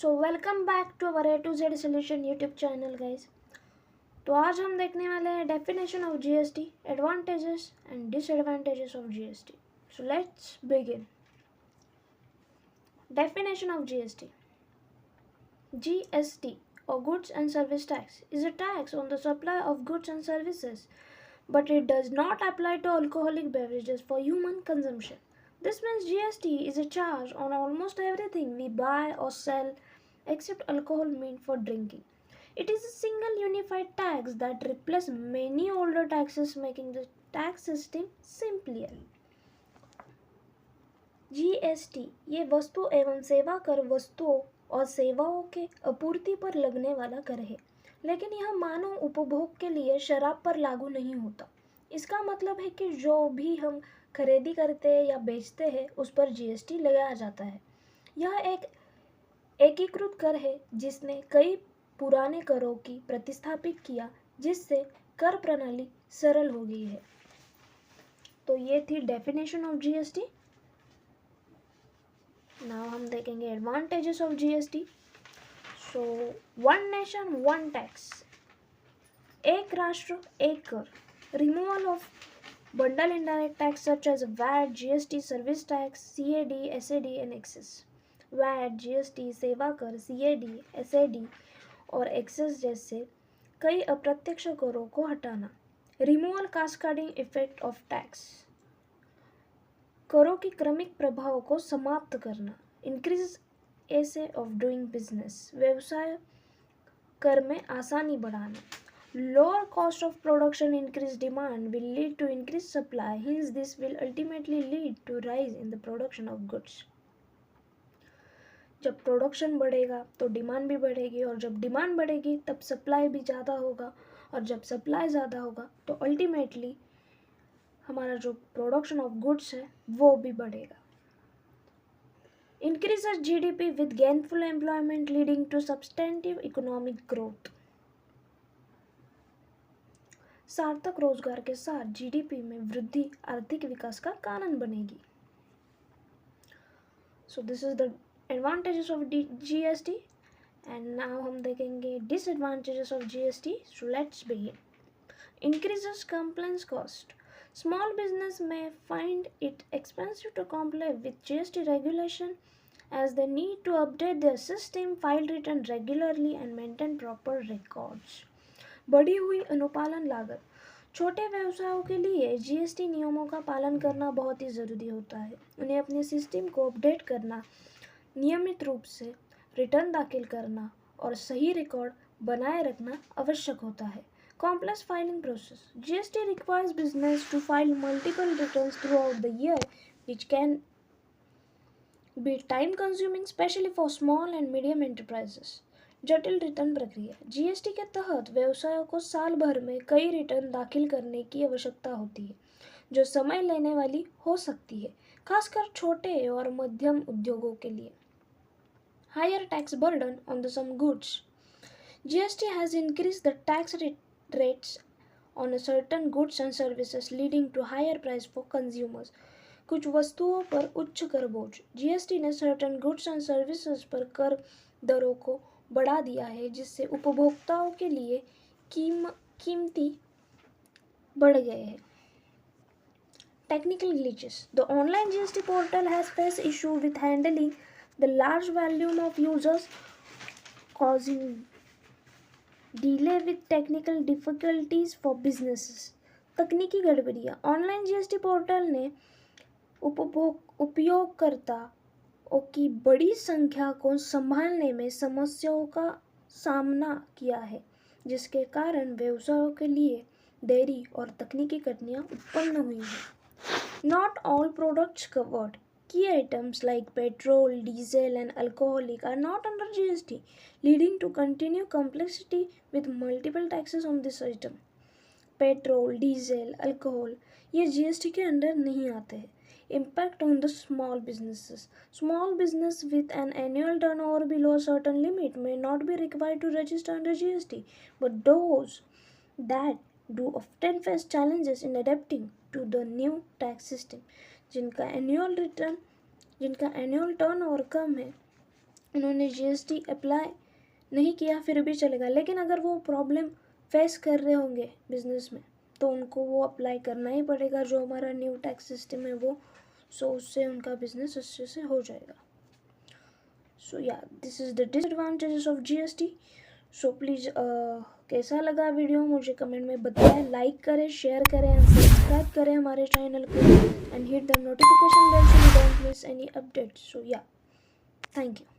So welcome back to our A to Z solution YouTube channel guys. तो आज हम देखने वाले हैं definition of GST, advantages and disadvantages of GST. So let's begin. Definition of GST. GST or goods and service tax is a tax on the supply of goods and services, but it does not apply to alcoholic beverages for human consumption. This means GST is a charge on almost everything we buy or sell except alcohol meant for drinking. It is a single unified tax that replaces many older taxes, making the tax system simpler. GST ये वस्तु एवं सेवा कर वस्तुओं और सेवाओं के आपूर्ति पर लगने वाला कर है, लेकिन यह मानव उपभोग के लिए शराब पर लागू नहीं होता। इसका मतलब है कि जो भी हम खरीदी करते हैं या बेचते हैं उस पर जीएसटी लगाया जाता है। यह एक एकीकृत कर है जिसने कई पुराने करों की प्रतिस्थापित किया, जिससे कर प्रणाली सरल हो गई है। तो ये थी डेफिनेशन ऑफ जीएसटी। नाउ हम देखेंगे advantages of GST. So one nation one tax, एक राष्ट्र एक कर, removal of bundle indirect tax such as VAT, GST, service tax, CAD, SAD and excess. VAT, GST, सेवा कर, CAD, SAD और excess जैसे कई अप्रत्यक्ष करों को हटाना। Removal cascading effect of tax, करों की क्रमिक प्रभाव को समाप्त करना। Increase essay of doing business, व्यवसाय कर में आसानी बढ़ाना। Lower cost of production increased demand will lead to increased supply, hence this will ultimately lead to rise in the production of goods. जब प्रोडक्शन बढ़ेगा तो डिमांड भी बढ़ेगी, और जब डिमांड बढ़ेगी तब सप्लाई भी ज़्यादा होगा, और जब सप्लाई ज़्यादा होगा तो अल्टीमेटली हमारा जो प्रोडक्शन ऑफ गुड्स है वो भी बढ़ेगा। Increases GDP with gainful employment leading to substantive economic growth. सार्थक रोजगार के साथ जीडीपी में वृद्धि आर्थिक विकास का कारण बनेगी। So this is the advantages of GST and now हम देखेंगे disadvantages of GST. So let's begin. Increases compliance cost, small business में find it expensive to comply with GST regulation as they need to update their system, file return regularly and maintain proper records. बढ़ी हुई अनुपालन लागत, छोटे व्यवसायों के लिए GST नियमों का पालन करना बहुत ही ज़रूरी होता है। उन्हें अपने सिस्टम को अपडेट करना, नियमित रूप से रिटर्न दाखिल करना और सही रिकॉर्ड बनाए रखना आवश्यक होता है। Complex filing process, GST requires business to file multiple returns throughout the year which can be time consuming especially for small and medium enterprises. जटिल रिटर्न प्रक्रिया, जीएसटी के तहत व्यवसायों को साल भर में कई रिटर्न दाखिल करने की आवश्यकता होती है, जो समय लेने वाली हो सकती है, खासकर छोटे और मध्यम उद्योगों के लिए। Higher tax burden on the some goods, GST has increase the tax rates on a certain goods and services leading to higher price for consumers. कुछ वस्तुओं पर उच्च कर बोझ, जीएसटी ने सर्टेन गुड्स एंड सर्विसेज पर कर दरों को बढ़ा दिया है, जिससे उपभोक्ताओं के लिए कीमती बढ़ गए हैं। Technical glitches, the online GST portal has face issue with handling the large volume of users causing delay with technical difficulties for businesses. तकनीकी गड़बड़ियाँ, ऑनलाइन जीएसटी पोर्टल ने उपयोगकर्ताओं की बड़ी संख्या को संभालने में समस्याओं का सामना किया है, जिसके कारण व्यवसायों के लिए देरी और तकनीकी कठिनाइयाँ उत्पन्न हुई हैं। Not all products covered, key items like petrol, diesel and alcoholic are not under GST, leading to continue complexity with multiple taxes on this item. Petrol, diesel, alcohol ये जीएसटी के अंडर नहीं आते हैं। Impact on the small businesses. Small business with an annual turnover below a certain limit may not be required to register under GST, but those that do often face challenges in adapting to the new tax system. जिनका annual turnover कम है उन्होंने GST apply नहीं किया फिर भी चलेगा, लेकिन अगर वो प्रॉब्लम फेस कर रहे होंगे बिजनेस में तो उनको वो अप्लाई करना ही पड़ेगा जो हमारा न्यू टैक्स सिस्टम है वो। सो उससे उनका बिजनेस अच्छे से हो जाएगा। सो या this is the disadvantages of GST. So please कैसा लगा वीडियो मुझे कमेंट में बताएं, लाइक करें, शेयर करें एंड सब्सक्राइब करें हमारे चैनल को and hit the notification bell so you don't miss any update. So yeah thank you.